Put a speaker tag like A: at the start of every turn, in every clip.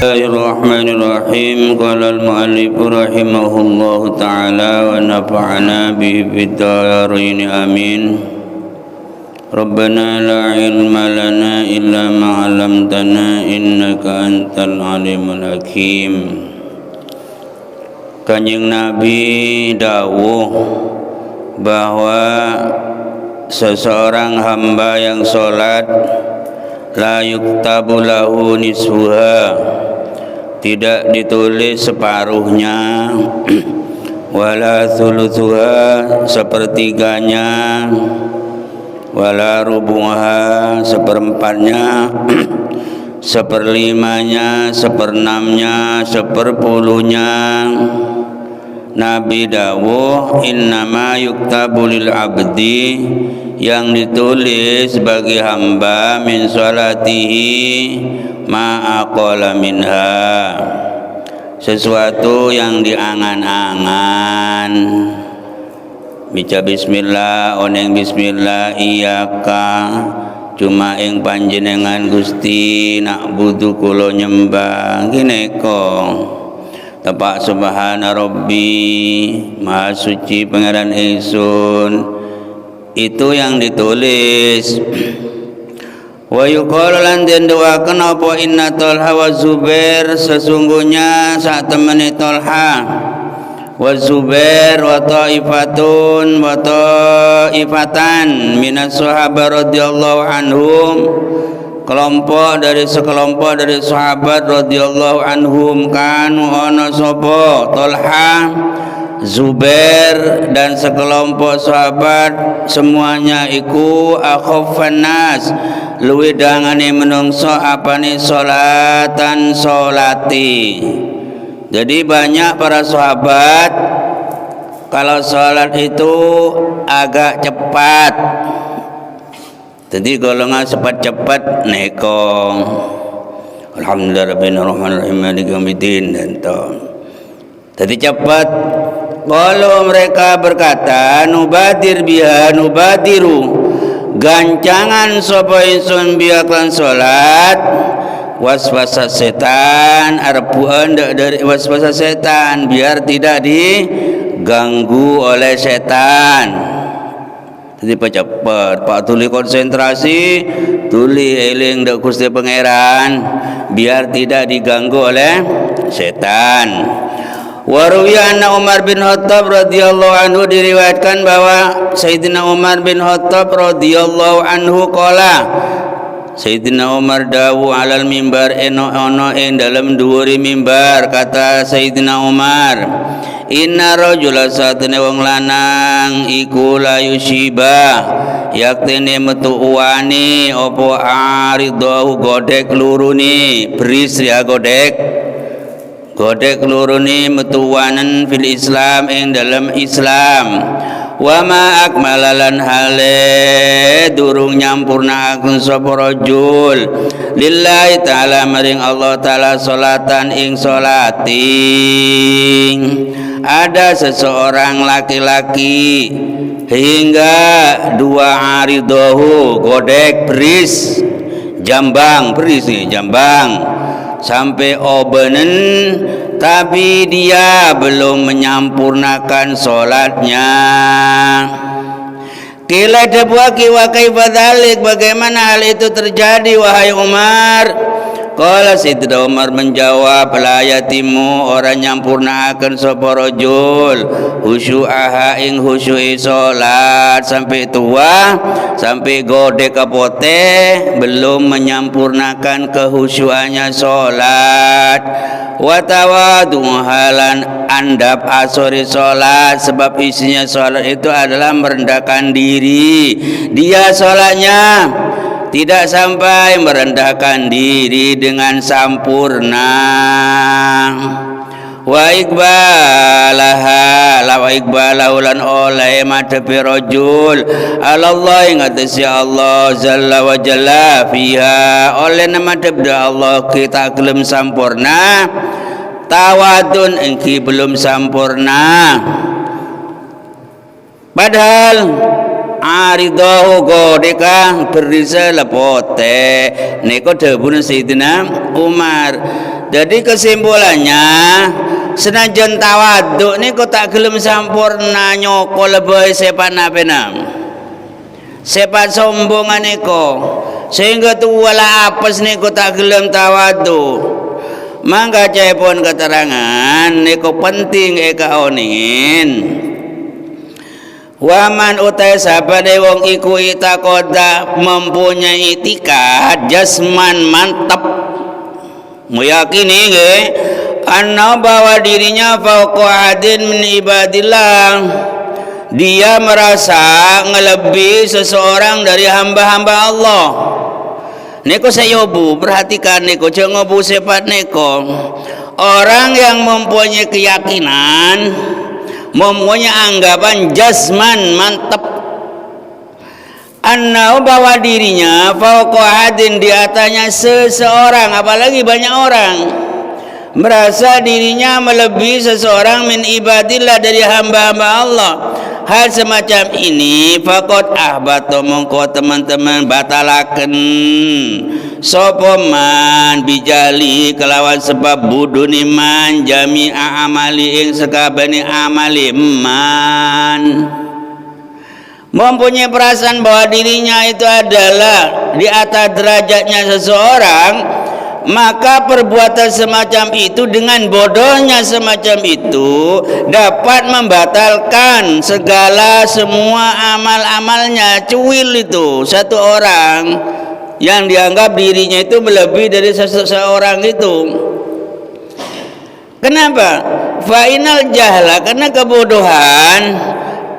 A: Bismillahirrahmanirrahim. Qala al-mu'allif rahimahullahu ta'ala wa nafa'ana bihi fid dharain amin. Rabbana la ilma lana illa ma 'allamtana innaka antal alimul hakim. Kanjeng Nabi dawuh bahwa seseorang hamba yang sholat la yuktabu lahu nisfuha, tidak ditulis separuhnya, wala thuluthuha, sepertiganya, wala rubuha, seperempatnya, seperlimanya, seperenamnya, seperpuluhnya. Nabi dawuh innama yuktabu lil abdi, yang ditulis bagi hamba min sholatihi ma aqala minha, sesuatu yang diangan-angan. Baca bismillah, oneng bismillah, iyaka cuma ing panjenengan Gusti nak butuh kula nyembah gineko. Tepak subhana rabbi, maha suci pangeran ingsun, itu yang ditulis. Wa yuqalu lan den doakeun apa inna Talha wa Zubair, sesungguhnya sak temene Talha wa Zubair wa ta'ifatun wa ta'ifatan minas sahabat radhiyallahu anhum, sekelompok dari sahabat radhiyallahu anhum, kanu ana sapa Talha, Zubair dan sekelompok sahabat semuanya iku akhafan nas, luwih dangane menungso apane salatan salati. Jadi banyak para sahabat kalau salat itu agak cepat. Jadi golongan cepat-cepat neko. Alhamdulillahirrahmanirrahim maliki yaumiddin dan to. Jadi cepat. Kalau mereka berkata nubadir biha, nubadiru gancangan sapa ingsun biha kan salat, waswasa setan, arpuan dari waswasa setan biar tidak diganggu oleh setan. Jadi cepat, Pak tuli konsentrasi, tuli eling dak Gusti Pangeran biar tidak diganggu oleh setan. Wa ruwiya anna Umar bin Khattab radhiyallahu anhu, diriwayatkan bahwa Sayyidina Umar bin Khattab radhiyallahu anhu qala, Sayyidina Umar dawu alal mimbar ono ing dalam dhuwure mimbar, kata Sayyidina Umar, inna rajula satune wong lanang iku la yusiba, yaktene metu uwani apa aridahu godek lurune, beris ya godek lurune metuwanen fil Islam ing dalam Islam. Wa ma akmalalan hale durung nyampurnakaken sapa rajul lillahi taala maring Allah taala salatan ing salating. Ada seseorang laki-laki hingga dua aridohu, godek beris jambang, beris nih jambang sampai obenen, tapi dia belum menyampurnakan sholatnya. Kila dabuaki wa kaifa dzalik, bagaimana hal itu terjadi wahai Umar? Qala Sayyidina Umar menjawab, la yatimu, orang nyampurnakan sapa rajul khusyu'aha ing khusyu'i salat sampai tua, sampai godek kapote belum menyampurnakan kehusyuannya salat. Wa tawadu halan andap asori salat, sebab isinya salat itu adalah merendahkan diri. Dia salatnya tidak sampai merendahkan diri dengan sampurna. Wa iqbalaha la wa iqbalahu lan oleh madhepi rajul Allah ing atase Allah jalla wa jalla fiha, oleh madhep Allah kita gelem sampurna, tawadun engki belum sampurna. Padahal aridahu godeka berisa lepote niko dawuh Sayyidina Umar. Jadi kesimpulannya, senajan tawaduk ni kau tak gelem sampurna nyoko lebih sepat napenam, sepat sombongan niko, sehingga tu wala apes ni kau tak gelem tawaduk. Mangga cepon keterangan niko penting eka onin. Waman utai sabade wong iku itakoda mempunyai itikat jasman mantap, meyakini ge anna bahwa dirinya fauqa adin min ibadillah, dia merasa ngelebihi seseorang dari hamba-hamba Allah. Neko sayobu, perhatikan neko, jangan ngobu sifat neko. Orang yang mempunyai keyakinan, mempunyai anggapan jasman mantap, anna bahwa dirinya fauqa adin, di atasnya seseorang, apalagi banyak orang, merasa dirinya melebihi seseorang min ibadillah, dari hamba-hamba Allah. Hal semacam ini faqad ahbata, mongko teman-teman batalaken sapa man bijali kelawan sebab budun iman jami'a amali ing sakabehane amali man. Mempunyai perasaan bahwa dirinya itu adalah di atas derajatnya seseorang, maka perbuatan semacam itu dengan bodohnya semacam itu dapat membatalkan segala semua amal-amalnya. Cuil itu satu orang yang dianggap dirinya itu melebihi dari seseorang itu. Kenapa? Fa'inal jahla, karena kebodohan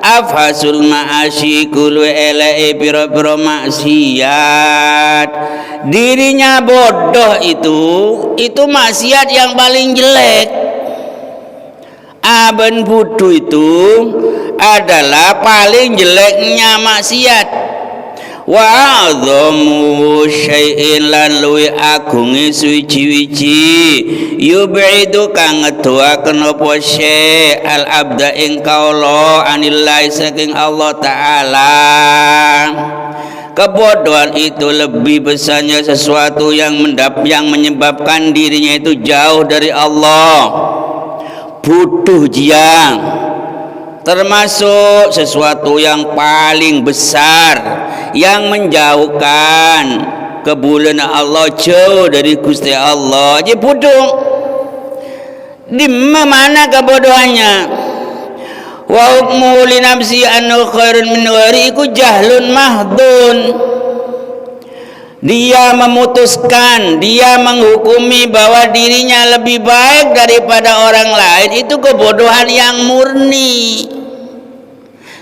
A: afhasul ma'asyi kulu elai piro-piro maksiat. Dirinya bodoh itu maksiat yang paling jelek. Aben bodoh itu adalah paling jeleknya maksiat. Wa a'dhamu syai'in lan luwi agunge suci-wici yub'idu kang ngedoaken apa syai' al abda ing kaula anillahi saking Allah taala. Kebodohan itu lebih besarnya sesuatu yang menyebabkan dirinya itu jauh dari Allah. Bodoh jiang termasuk sesuatu yang paling besar yang menjauhkan kebulan Allah, jauh dari Gusti Allah. Jadi bodoh. Di mana kebodohannya? Wa hukmu li nafsi annahu khairun min ghairi, iku jahlun mahdun. Dia memutuskan, dia menghukumi bahwa dirinya lebih baik daripada orang lain, itu kebodohan yang murni.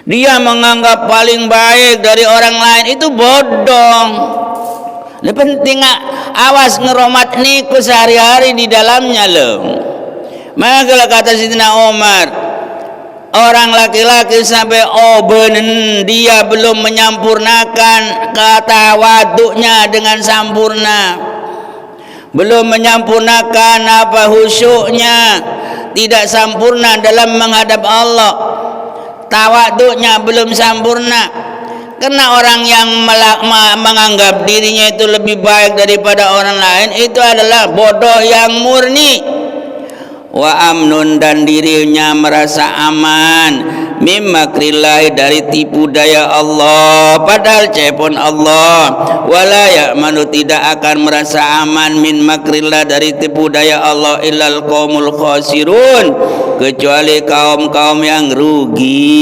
A: Dia menganggap paling baik dari orang lain, itu bodoh. Lebih penting awas ngeromat niku sehari-hari di dalamnya loh. Maka kalau kata Sidina Umar, orang laki-laki sampai obenen dia belum menyampurnakan kata waduknya dengan sampurna, belum menyampurnakan apa khusyuknya, tidak sampurna dalam menghadap Allah, tawaduknya belum sampurna. Karena orang yang menganggap dirinya itu lebih baik daripada orang lain, itu adalah bodoh yang murni. Wa amnun, dan dirinya merasa aman mim makrillahi, dari tipu daya Allah, padahal cepon Allah. Wala ya'manu, tidak akan merasa aman min makrillah, dari tipu daya Allah, illal qaumul khasirun, kecuali kaum-kaum yang rugi.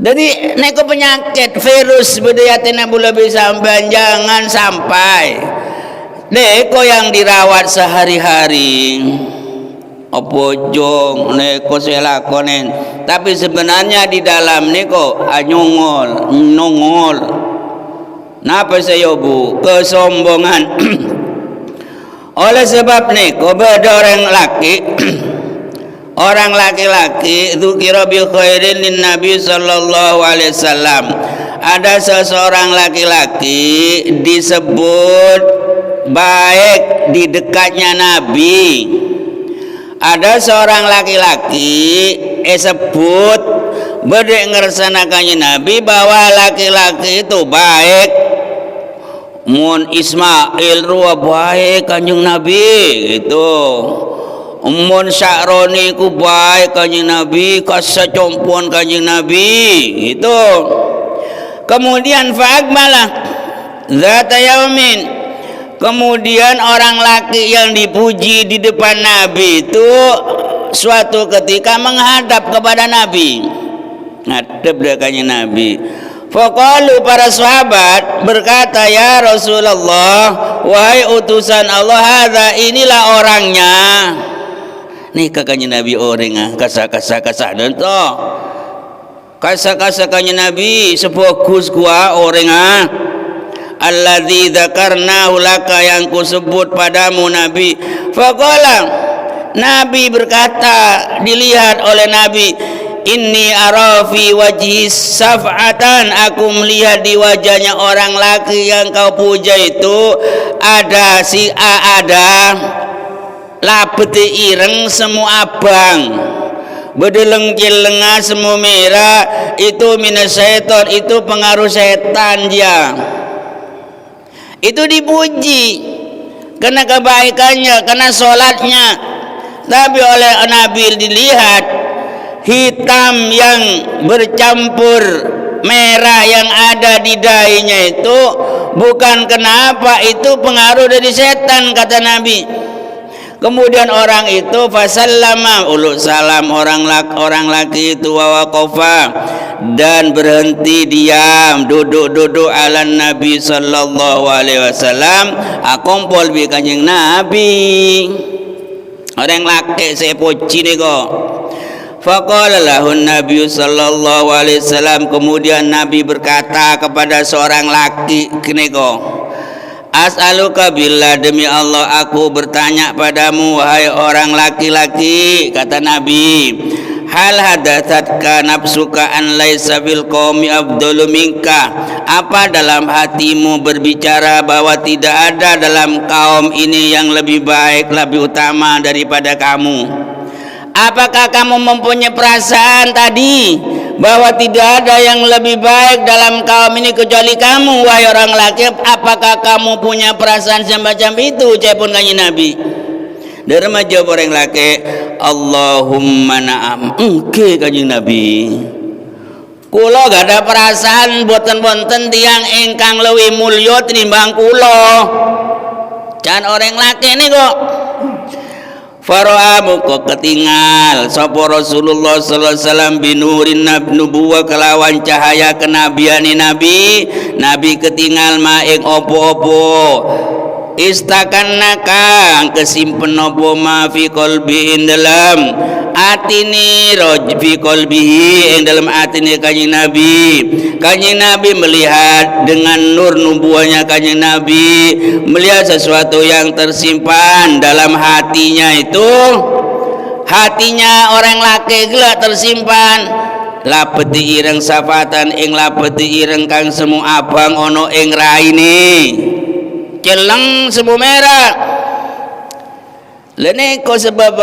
A: Jadi neko penyakit virus budayatina bula bisa sampai, jangan sampai neko yang dirawat sehari-hari opo jong neko selakonen, tapi sebenarnya di dalam neko nyongol. Napa saya bu? Kesombongan. Oleh sebab neko beda orang laki orang laki-laki dzukira bi khairin lin Nabi sallallahu alaihi wasallam. Ada seseorang laki-laki disebut baik di dekatnya Nabi. Ada seorang laki-laki sebut berdek ngersanakannya Nabi bahwa laki-laki itu baik, mun Ismail ruwa bae Kanjeng Nabi gitu. Mun Sya'roni ku bae Kanjeng Nabi, kasacompon Kanjeng Nabi gitu. Kemudian fa'akmalah zata yaumin, kemudian orang laki yang dipuji di depan Nabi itu suatu ketika menghadap kepada Nabi, ngadep dia Kanjeng Nabi. Faqalu, para sahabat berkata, ya Rasulullah, wahai utusan Allah, hadza, inilah orangnya. Nih kakaknya Nabi orang kasa dan to kasa Kanjeng Nabi sefokus gua orang alladzi dzakarnahu laka, yang kusebut padamu Nabi. Faqala, Nabi berkata, dilihat oleh Nabi, inni ara fi wajhi saf'atan, aku melihat di wajahnya orang laki yang kau puja itu ada ada lapeti ireng semu abang, bedeleng lenga semu merah, itu minas syaiton, itu pengaruh setan dia. Itu dipuji karena kebaikannya, karena sholatnya. Tapi oleh Nabi dilihat hitam yang bercampur merah yang ada di dahinya itu bukan kenapa, itu pengaruh dari setan, kata Nabi. Kemudian orang itu fasallama, ulu salam orang laki itu, wa waqafa, dan berhenti diam, duduk ala Nabi sallallahu alaihi wasallam, akompol bi Kanjeng Nabi. Orang laki sepoci ni kok. Faqala lahun Nabi sallallahu alaihi wasallam, kemudian Nabi berkata kepada seorang laki kene kok, as'aluka billah, demi Allah aku bertanya padamu wahai orang laki-laki, kata Nabi, hal hadatsatka nafsuka an laisa fil qaumi afdalu minka, apa dalam hatimu berbicara bahwa tidak ada dalam kaum ini yang lebih baik, lebih utama daripada kamu? Apakah kamu mempunyai perasaan tadi bahwa tidak ada yang lebih baik dalam kaum ini kecuali kamu, wahai orang laki? Apakah kamu punya perasaan semacam itu? Cepun Kanjeng Nabi. Derma jawab orang laki, Allahumma na'am. Engke Kanjeng Nabi, kula gak ada perasaan boten-boten tiang ingkang leuwih mulya tinimbang kula. Can orang laki ini kok. Fara'a kok ketinggal sapa Rasulullah sallallahu alaihi wasallam binurin nubuwah, kelawan cahaya kenabiane Nabi. Nabi ketinggal maing opo-opo istakanna kang kesimpen opo ma fi qalbi, ing dalam atine fi qalbihi, ing dalam atine Kanjeng Nabi. Kanjeng Nabi melihat dengan nur nubuahnya, Kanjeng Nabi melihat sesuatu yang tersimpan dalam hatinya itu. Hatinya orang laki gelak tersimpan lapeti ireng safatan, ing lapeti ireng kang semu abang ono ing raine, celeng semu merah. Lene ko sebab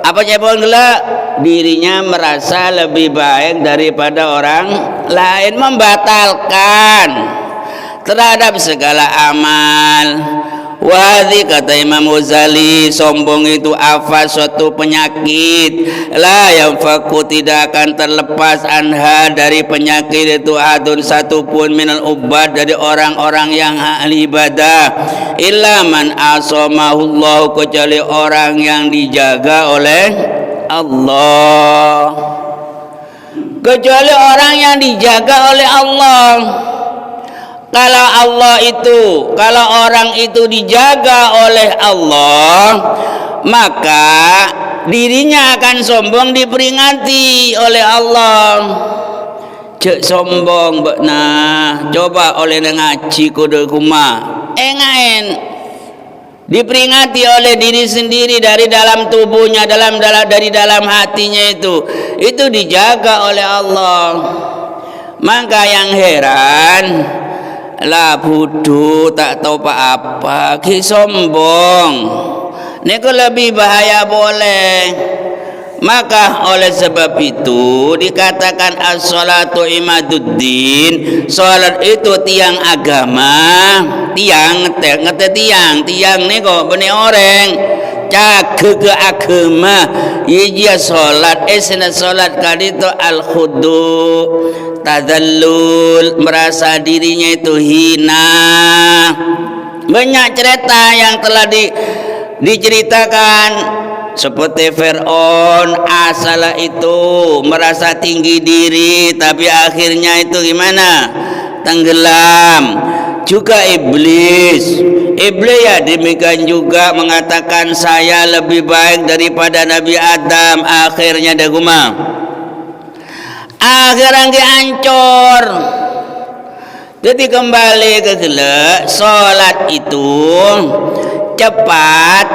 A: apa cepon gelak? Dirinya merasa lebih baik daripada orang lain, membatalkan terhadap segala amal. Wahdi, kata Imam Ghazali, sombong itu apa suatu penyakit, la yang faku, tidak akan terlepas anha dari penyakit itu adun satupun minal ubad, dari orang-orang yang ahli ibadah, illa man asamahullahu, kecuali orang yang dijaga oleh Allah, kecuali orang yang dijaga oleh Allah. Kalau orang itu dijaga oleh Allah, maka dirinya akan sombong diperingati oleh Allah. Cek sombong, nah coba oleh ngaji kudu kumah engaen, diperingati oleh diri sendiri dari dalam tubuhnya, dari dalam hatinya, itu dijaga oleh Allah. Maka yang heran, lah bodoh tak tahu apa-apa ki sombong niku lebih bahaya boleh. Maka oleh sebab itu dikatakan as-salatu imaduddin, salat itu tiang agama. Tiang ngete tiang niko beni orang jaga ke agama. Iya salat esna salat kadito al khudu, tadallul, merasa dirinya itu hina. Banyak cerita yang telah diceritakan seperti Fir'aun asal itu merasa tinggi diri tapi akhirnya itu gimana? Tenggelam. Juga iblis ya demikian juga mengatakan saya lebih baik daripada Nabi Adam, akhirnya daguma akhirnya hancur. Jadi kembali ke gila, salat itu cepat,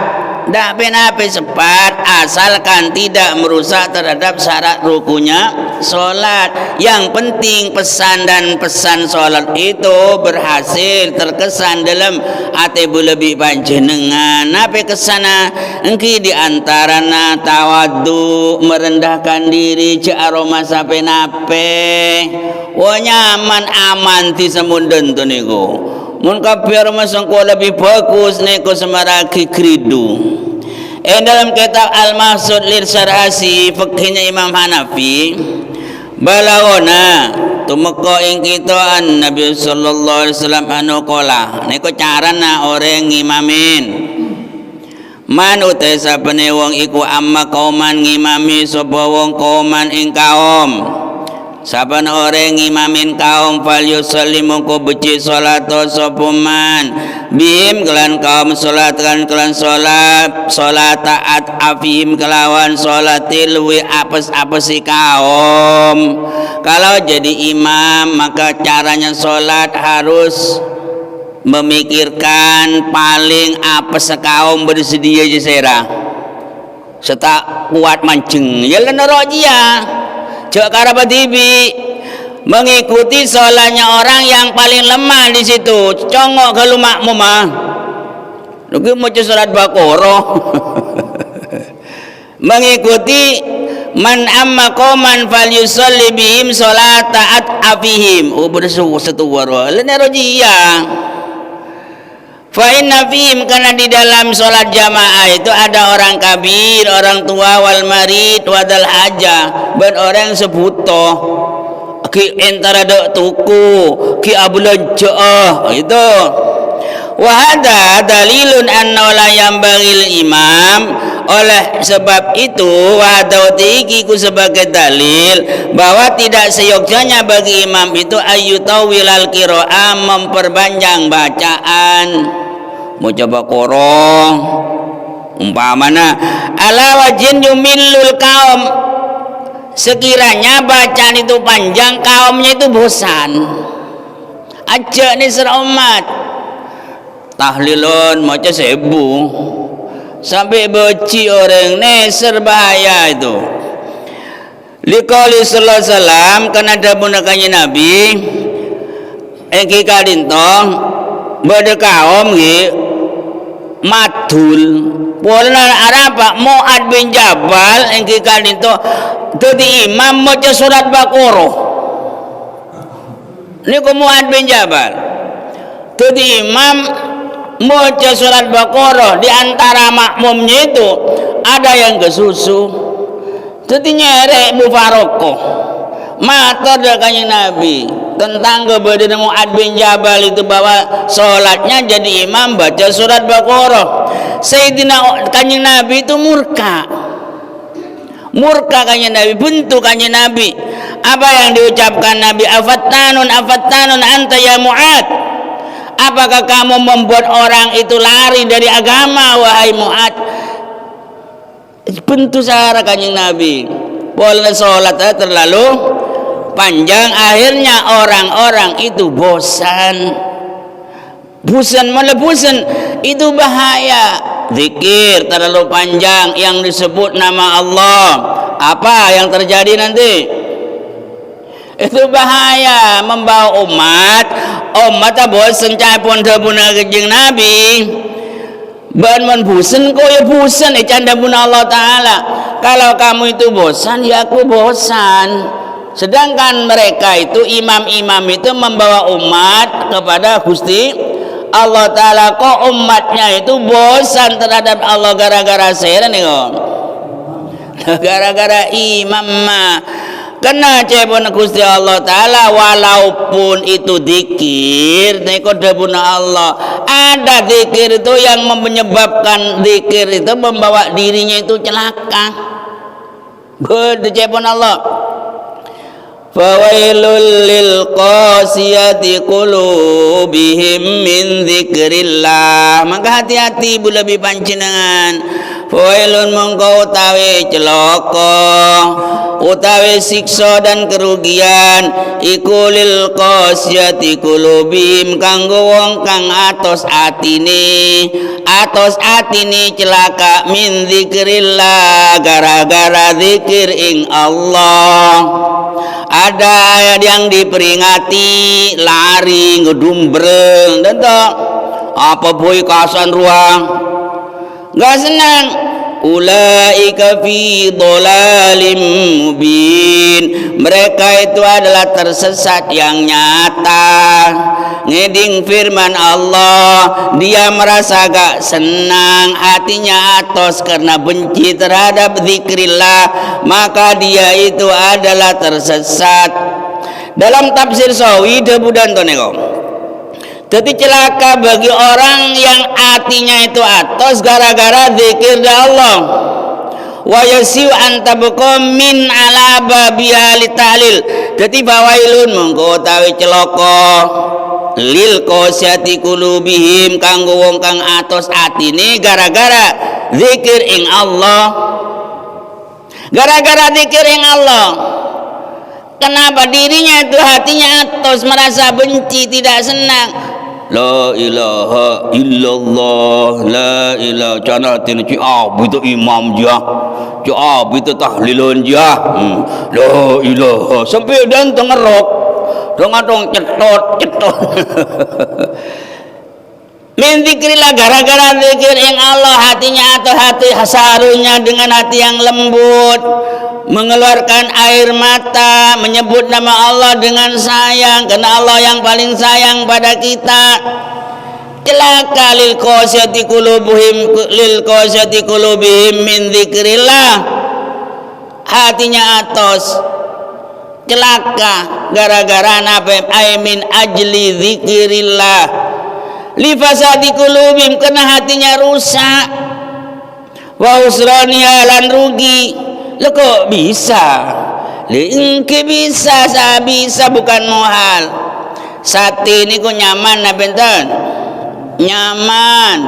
A: tak penape cepat, asalkan tidak merusak terhadap syarat rukunya salat. Yang penting pesan dan pesan salat itu berhasil terkesan dalam hati lebih panjenengan. Nape kesana engki diantarana tawadhu, merendahkan diri, ce aroma sape nape, wo nyaman aman ti semunden tu niku. Mun kafir masangko lebih bagus neko semaraki kridu. Dalam kitab Al-Mahsud Lirsyarhasi fiqhnya Imam Hanafi balagona tumeka ing kita Nabi sallallahu alaihi wasallam anu qala niku carana orang ngimamin man utai sapane wong iku amma kauman ngimami sapa wong kauman ing kaum. Saban orang ngimamin kaum fal yusalli mongko beci salat sapa man bihim kelan kaum salat kelan salat taat afihim kelawan salatil wi apes-apesi kaum. Kalau jadi imam maka caranya salat harus memikirkan paling apes kaum bersedia jisera serta kuat mancing ya lenerojia Cak karabatibi mengikuti solatnya orang yang paling lemah di situ. Congok kalau makmum mah. Lu mau salat Baqarah. Mengikuti man amma qauman falyusalli bihim salata afihim. Oh bersu satu waro. Lene rojia. Fa inna fihim, karena di dalam sholat jamaah itu ada orang kabir, orang tua, wal marid, wadal haja, dan orang sebuto ki antara dok tuku ki abulajah itu. Wahada dalilun anna la yambagil imam, oleh sebab itu wadawtiki ku sebagai dalil bahwa tidak seyogyanya bagi imam itu ayyutawilal qiraah, memperpanjang bacaan. Mau coba korong umpamana ala wajin yumillul kaum, sekiranya bacaan itu panjang kaumnya itu bosan aja nih umat tahlilun maca 1000 sampai beci orang neser bahaya itu. Liqauli sallallahu alaihi wasallam, karena dabunakannya Nabi engki kadintong bade kaum nggih madul pola arapa Mu'ad bin Jabal engki kadinto dadi imam maca surat Baqarah. Niku Mu'ad bin Jabal dadi imam maca surat Baqarah, di antara makmumnya itu ada yang kesusu. Dadi nyerek mufarokoh. Matur dakanya Nabi tentang keberadaan Mu'ad bin Jabal itu bahwa sholatnya jadi imam baca surat Baqarah. Sayyidina kanjeng Nabi itu murka kanjeng Nabi, bentuk kanjeng Nabi. Apa yang diucapkan Nabi? Afattanun anta ya Mu'ad, apakah kamu membuat orang itu lari dari agama wahai Mu'ad? Bentuk sahara kanjeng Nabi pola sholatnya terlalu panjang, akhirnya orang-orang itu bosan itu bahaya. Zikir terlalu panjang yang disebut nama Allah, apa yang terjadi nanti? Itu bahaya, membawa umat bosan capon dabuna kejeng Nabi ban bosan ko ya bosan canda buna Allah Ta'ala. kalau kamu itu bosan, ya aku bosan. Sedangkan mereka itu imam-imam itu membawa umat kepada Gusti Allah Ta'ala. Kok umatnya itu bosan terhadap Allah gara-gara saya nih kok? Gara-gara imam mah kena cebon Gusti Allah Ta'ala. Walaupun itu zikir neko debuna Allah, ada zikir itu yang menyebabkan zikir itu membawa dirinya itu celaka. Cebon Allah, fawailul lil qasiyati qulubihim min dzikrillah. Maka hati-hati bu lebih panjenengan. Fawailun mongko utawi celaka utawi siksa dan kerugian iku lil qasiyati qulubihim kanggo wong kang atos atine celaka min dzikrillah gara-gara zikir ing Allah. Ada yang diperingati lari ngedumbreng dan apa boy kasan ruang nggak senang. Ulaika fi dhalalim mubin, mereka itu adalah tersesat yang nyata. Ngeding firman Allah, dia merasa gak senang, hatinya atos karena benci terhadap zikrillah, maka dia itu adalah tersesat. Dalam tafsir Sawi debudan toneko, jadi celaka bagi orang yang hatinya itu atos gara-gara zikir Allah. Wa yasiu antabqa min ala babiha litalil. Jadi bawailun mongko utawi celaka lil qasyati qulubihim kanggo wong kang atos atine gara-gara zikir ing Allah. Gara-gara zikir ing Allah. Kenapa dirinya itu hatinya atos, merasa benci, tidak senang. La ilaha illallah, la ilaha cana tin ci abu itu imam dia, ci abu itu tahlilun dia. La ilaha sampai dan tengerok, dong cetot. Min zikrillah gara-gara zikir yang Allah hatinya atau hati hasarunya dengan hati yang lembut, mengeluarkan air mata, menyebut nama Allah dengan sayang karena Allah yang paling sayang pada kita. Celaka lil qasyati qulubihim min zikrillah, hatinya atos celaka gara-gara napa min ajli zikrillah. Li fasadi qulubihim karena hatinya rusak, wa usraniha lan rugi. Lo kok bisa? Lingke bisa, bisa bukan mohal. Sate ini kok nyaman nah benten? Nyaman.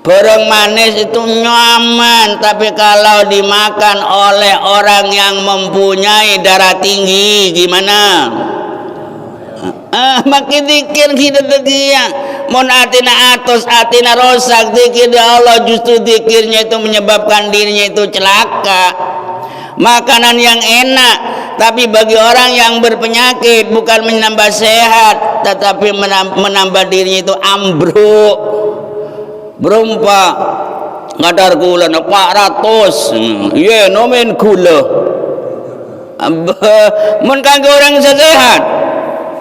A: Barang manis itu nyaman, tapi kalau dimakan oleh orang yang mempunyai darah tinggi gimana? Makin zikir kita tegiang mon atina atos atina rosak zikir Allah, justru zikirnya itu menyebabkan dirinya itu celaka. Makanan yang enak tapi bagi orang yang berpenyakit bukan menambah sehat tetapi menambah dirinya itu ambruk. Berumpa ngadar gula 400 ye nomen gula mun kanggo orang sehat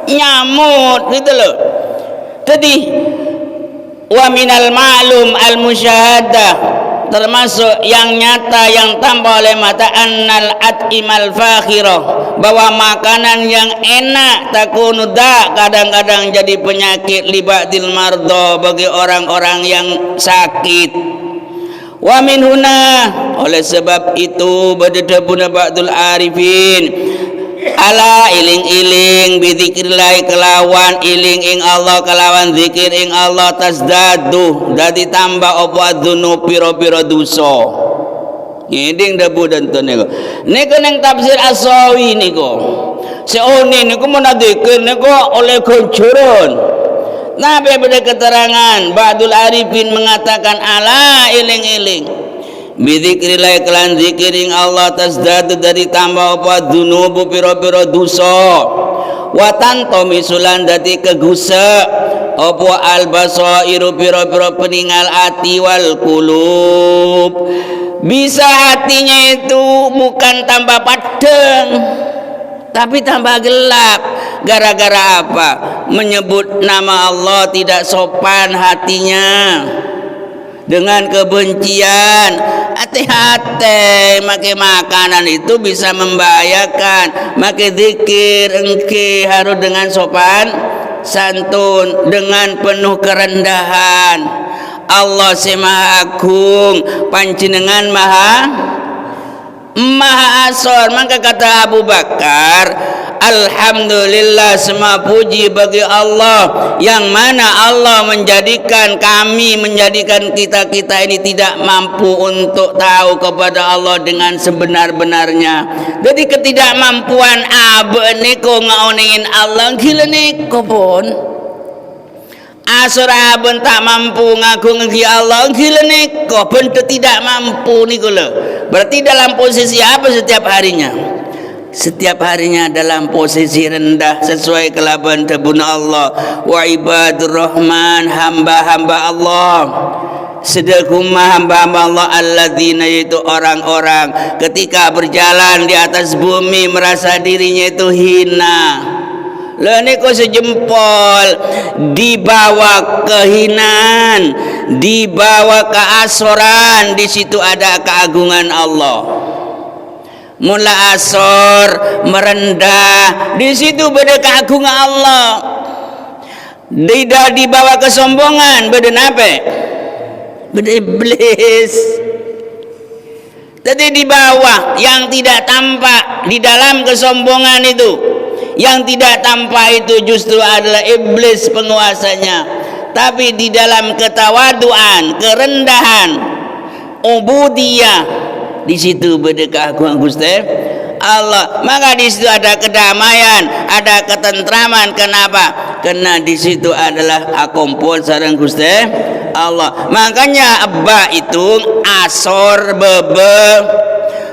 A: nyamut gitu loh. Jadi wa minal ma'lum al musyahadah, termasuk yang nyata yang tampak oleh mata annal at'imal fakhirah, bahwa makanan yang enak takunu kadang-kadang jadi penyakit libadil mardo bagi orang-orang yang sakit. Wa min huna, oleh sebab itu badadabuna ba'dul arifin ala iling-iling bidzikrillah kelawan iling ing Allah kelawan zikir ing Allah tasdadu dadi tambah apa adzunub pira-pira dosa. Ngiding debu dan niku. Niku ning tafsir As-Sawi niku. Seone niku menadzikir niku oleh ganjaran. Nabi beda keterangan ba'dul arifin mengatakan ala iling-iling bidzikrillah kelan zikiring Allah tasdadu dari tambah apa dunubu piro-piro dosa wa tanto misulan dadi kegusa apa albasairu piro-piro peninggal ati wal qulub Bisa hatinya itu bukan tambah padang, tapi tambah gelap. Gara-gara apa? Menyebut nama Allah tidak sopan hatinya, dengan kebencian. Hati-hati makan makanan itu bisa membahayakan. Makan zikir engke harus dengan sopan santun, dengan penuh kerendahan. Allah si maha agung, panjenengan maha asor. Maka kata Abu Bakar, alhamdulillah, semua puji bagi Allah, yang mana Allah menjadikan kami, menjadikan kita ini tidak mampu untuk tahu kepada Allah dengan sebenar-benarnya. Jadi ketidakmampuan abe niko ngaoningin Allah gila niko pun asura ben tak mampu ngaku ngagi Allah gila niko bentuk tidak mampu niko lo. Berarti dalam posisi apa setiap harinya? Setiap harinya dalam posisi rendah sesuai kelaban tebun Allah. Wa ibadur rahman, hamba-hamba Allah, sedekuma hamba-hamba Allah alladzina, yaitu orang-orang ketika berjalan di atas bumi merasa dirinya itu hina. Leniku sejempol, dibawa kehinaan, dibawa keasoran, di situ ada keagungan Allah. Mula asor merendah, di situ beda keagungan Allah. Tidak dibawa kesombongan, beda apa? Beda iblis. Jadi di bawah yang tidak tampak di dalam kesombongan itu, yang tidak tampak itu justru adalah iblis penguasanya. Tapi di dalam ketawaduan, kerendahan, ubudiyah, di situ berdekah Gusti Allah. Maka di situ ada kedamaian, ada ketentraman. Kenapa? Karena di situ adalah akumpul sareng Gusti Allah. Makanya abba itu asor bebe,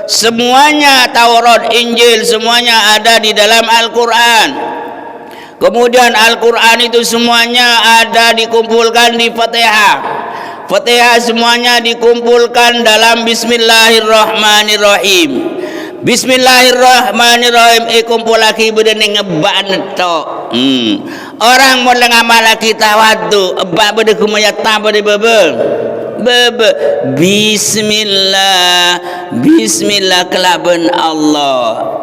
A: semuanya Taurat, Injil, semuanya ada di dalam Al-Quran. Kemudian Al-Quran itu semuanya ada dikumpulkan di Fatihah. Fatihah semuanya dikumpulkan dalam Bismillahirrahmanirrahim. Bismillahirrahmanirrahim. Kumpul lagi bedening ngeban tok. Orang mau ngamal lagi tawadu, ebak bede kumaya tabade bebe. Bismillah, Bismillah kelaban Allah.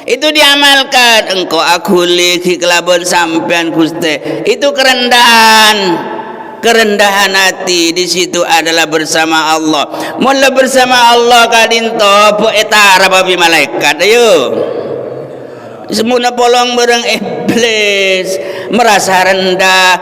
A: Itu diamalkan. Engkau aku lagi kelaban sampean Gusti. Itu kerendahan hati. Di situ adalah bersama Allah. Mula bersama Allah kadinto po etara babi malaikat ayo. Semua polong bareng iblis, merasa rendah,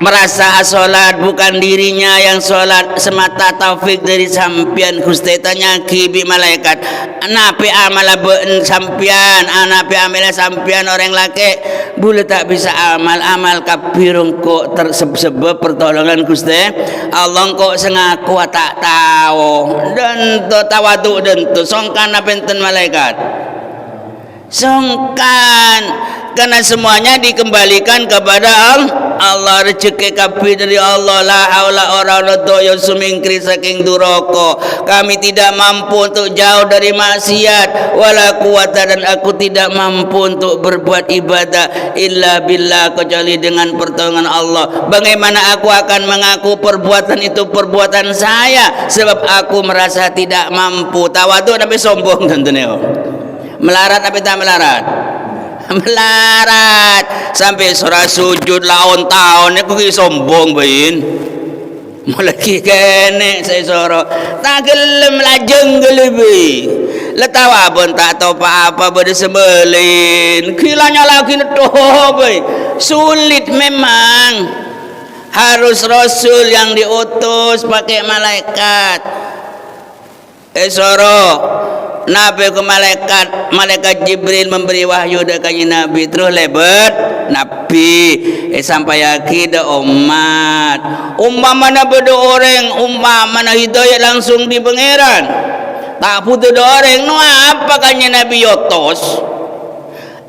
A: merasa salat bukan dirinya yang salat, semata taufik dari sampian Gusti. Tanya kibi malaikat, anapi amala ben sampian, anapi amala sampian orang laki boleh tak bisa amal kapirung kok tersebab pertolongan Gusti Allah kok sengaku tak tahu dan to tawadu dan to songkan apenten malaikat songkan, karena semuanya dikembalikan kepada Allah. Rezeki kapi dari Allah. La haula wala quwwata sumingkri saking duraka. Kami tidak mampu untuk jauh dari maksiat, wala quwata, dan aku tidak mampu untuk berbuat ibadah illa billah, kecuali dengan pertolongan Allah. Bagaimana aku akan mengaku perbuatan itu perbuatan saya, sebab aku merasa tidak mampu. Tawadhu tapi sombong tentunya. Melarat apa tak melarat? Melarat sampai surah sujud laon tahun aku sombong bain. Mulai kene saya soro tak gelem lajeng gelebi. Letawa pun tak tahu apa-apa pada sebelin. Kilanya lagi nedoh bae. Sulit memang. Harus rasul yang diutus pakai malaikat. Soro Nabi ke malaikat Jibril memberi wahyu dekat Nabi, terus lebat Nabi sampai yakin umat mana beda orang mana hidayah langsung di pangeran tak putus orang no apa kanya Nabi yotos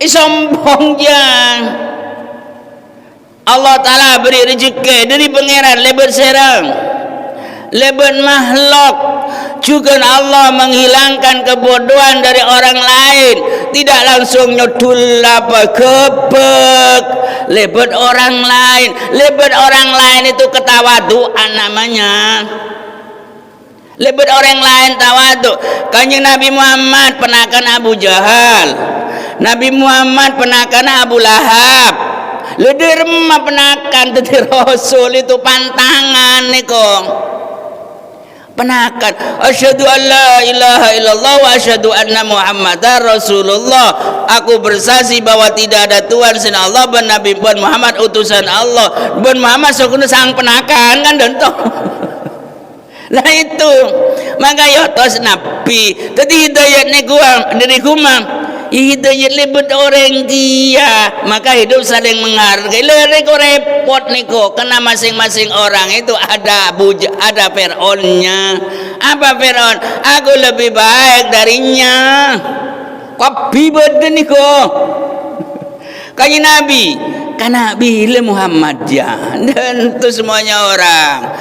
A: sombong jang. Allah Ta'ala beri rezeki dari pangeran lebat serang lebat makhluk juga Allah menghilangkan kebodohan dari orang lain, tidak langsung nyodul apa gebek lebet orang lain itu ketawaduan namanya. Lebet orang lain tawadu. Kanjeng Nabi Muhammad penakan Abu Jahal, Nabi Muhammad penakan Abu Lahab, lederma penakan tadi Rasul itu pantangan niko penakan asyhadu an la ilaha illallah wa asyhadu anna muhammadar rasulullah, aku bersaksi bahwa tidak ada Tuhan selain Allah dan Nabi Muhammad utusan Allah. Ben Muhammad sokuna sang penakan kan dento. Lah itu maka yotos nabi tadi hidayat ni gua dari guma hidayat lebet orang dia, maka hidup saling menghargai. Lerek repot niko karena masing-masing orang itu ada Fir'aunnya. Apa Fir'aun? Aku lebih baik darinya. Kopi beden niko kanjeng Nabi kan Nabi Muhammad ya, dan itu semuanya orang.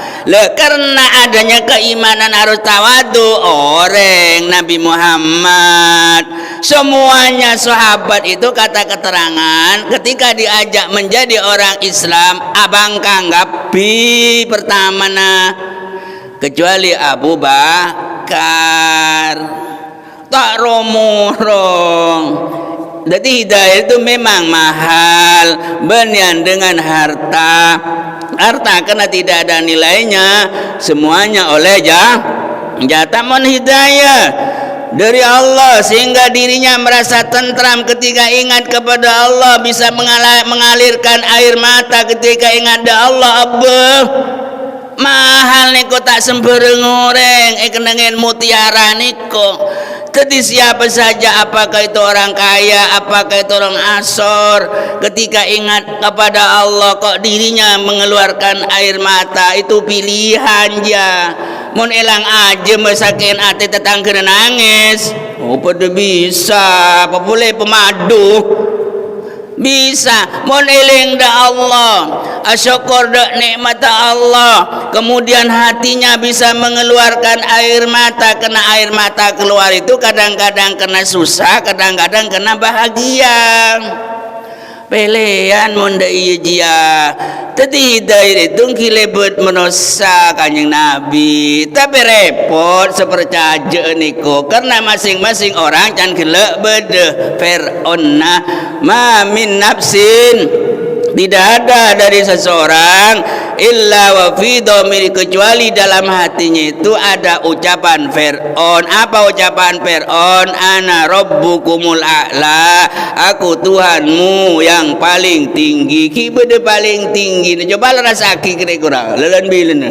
A: Karena adanya keimanan harus tawadu orang Nabi Muhammad. Semuanya sahabat itu kata keterangan ketika diajak menjadi orang Islam, abang kanggapi pertama kecuali Abu Bakar tak romorong. Jadi hidayah itu memang mahal, bernian dengan harta karena tidak ada nilainya, semuanya oleh jatah mon hidayah dari Allah sehingga dirinya merasa tentram ketika ingat kepada Allah, bisa mengalirkan air mata ketika ingat Allah. Abah mahal niko tak sembarang orang kenangan mutiara niko. Jadi siapa saja, apakah itu orang kaya, apakah itu orang asor, ketika ingat kepada Allah kok dirinya mengeluarkan air mata, itu pilihan ya. Mun elang aja masakin hati tetangga nangis. Oh pada bisa, apa boleh pemadu? Bisa mun eling da Allah, asyukur da nikmat Allah, kemudian hatinya bisa mengeluarkan air mata. Kena air mata keluar itu kadang-kadang kena susah, kadang-kadang kena bahagia. Pelean mun da ieu jia. Tadi hidayah itu kilebet menosa kanjeng Nabi, tapi repot seperti aja niko karena masing-masing orang can gelek bede Fir'aunna ma min nafsin, tidak ada dari seseorang illa wa fi dhamir, kecuali dalam hatinya itu ada ucapan Fir'aun. Apa ucapan Fir'aun? Ana rabbukumul a'la, aku Tuhanmu yang paling tinggi. Ki bede paling tinggi coba rasaki kira-kira lelan bilen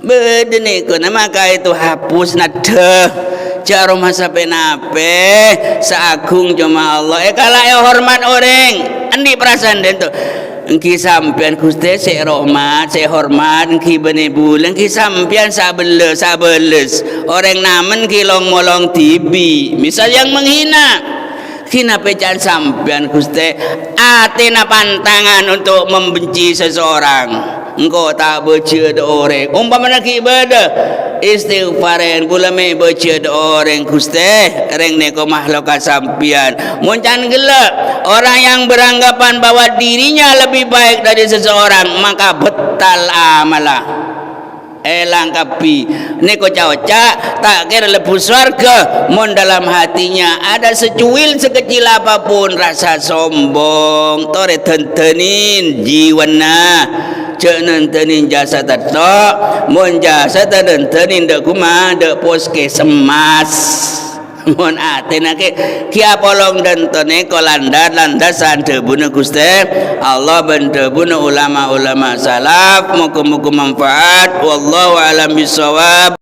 A: bede niku maka itu hapus nade jaro masa penape seagung cuma Allah kalau hormat orang andi perasaan den tu engki sampean Gusti sik rahmat sik hormat engki bene bulan engki sampean sabeles orang namen ki long-molong tibi misal yang menghina kina pecan sampean Gusti atena pantangan untuk membenci seseorang, engkau tak baca orang umpamanya ki beda istighfaran kula me baca orang Gusti reng neko makhluk sampean muncan gelak orang yang beranggapan bahwa dirinya lebih baik dari seseorang maka betal amalah elang kapi neko cawca tak kira lebu surga mon dalam hatinya ada secuil sekecil apapun rasa sombong tore tentenin jiwana cek nentenin jasa tato mon jasa tentenin dek kuma dek poske semas mon atena ki apolong dan tone ko landasan debuna Gusti Allah ben debuna ulama-ulama salaf muga-muga manfaat wallahu alam bisawab